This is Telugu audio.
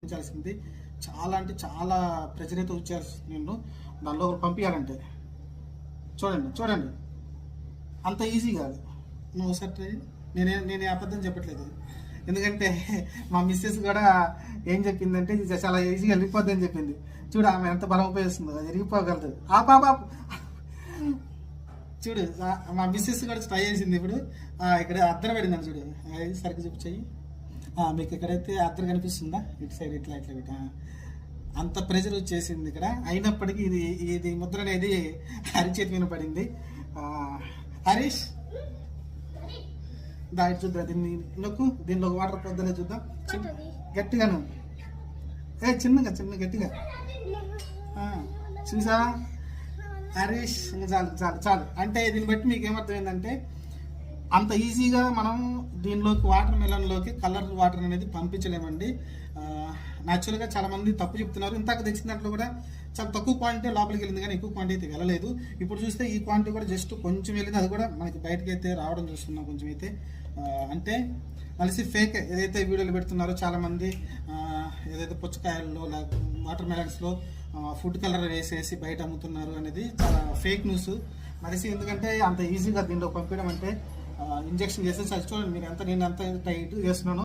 పంపించాల్సింది. చాలా అంటే చాలా ప్రెజర్ అయితే వచ్చేసి నేను దానిలో పంపించాలంటే చూడండి చూడండి అంత ఈజీ కాదు. నువ్వు ఒకసారి నేను అబద్ధం చెప్పట్లేదు. ఎందుకంటే మా మిస్సెస్ కూడా ఏం చెప్పిందంటే ఇది చాలా ఈజీగా వెళ్ళిపోద్ది అని చెప్పింది. చూడు ఆమె ఎంత బలం ఉపయోగిస్తుందో, అది వెళ్ళిపోగలదు. ఆ పాప చూడు మా మిస్సెస్ కూడా ట్రై చేసింది. ఇప్పుడు ఇక్కడ అద్దర పడిందని చూడు, సరిగ్గా చూపించాయి. మీకు ఇక్కడైతే అద్దరు కనిపిస్తుందా, ఇటు సైడ్ ఇట్లా ఇట్లా ఇట్లా అంత ప్రెజర్ వచ్చేసింది ఇక్కడ. అయినప్పటికీ ఇది ముద్ర అనేది హరిచేతి మీద పడింది. హరీష్ దాని చూద్దాం, దీనిలో వాటర్ పొద్దులే చూద్దాం. గట్టిగాను చిన్నగా గట్టిగా చూసా హరీష్. చాలు చాలు చాలు. అంటే దీన్ని బట్టి మీకు ఏమర్థమైందంటే అంత ఈజీగా మనం దీనిలోకి వాటర్ మెలన్లోకి కలర్ వాటర్ అనేది పంపించలేమండి. న్యాచురల్గా చాలామంది తప్పు చెప్తున్నారు. ఇంతకు తెచ్చిన దాంట్లో కూడా చాలా తక్కువ క్వాంటిటీ లోపలికి వెళ్ళింది, కానీ ఎక్కువ క్వాంటిటీ అయితే వెళ్ళలేదు. ఇప్పుడు చూస్తే ఈ క్వాంటిటీ కూడా జస్ట్ కొంచెం వెళ్ళింది, అది కూడా మనకి బయటకి అయితే రావడం చూస్తున్నాం కొంచెం అయితే. అంటే కలిసి ఫేక్ ఏదైతే వీడియోలు పెడుతున్నారో చాలామంది, ఏదైతే పుచ్చకాయల్లో వాటర్ మెలన్స్లో ఫుడ్ కలర్ వేసేసి బయట అమ్ముతున్నారు అనేది చాలా ఫేక్ న్యూస్ మనిషి. ఎందుకంటే అంత ఈజీగా దీనిలో పంపించడం అంటే ఇంజెక్షన్ చేస్తే చూడండి మీరు ఎంత నేను ఎంత టైట్ చేస్తున్నాను.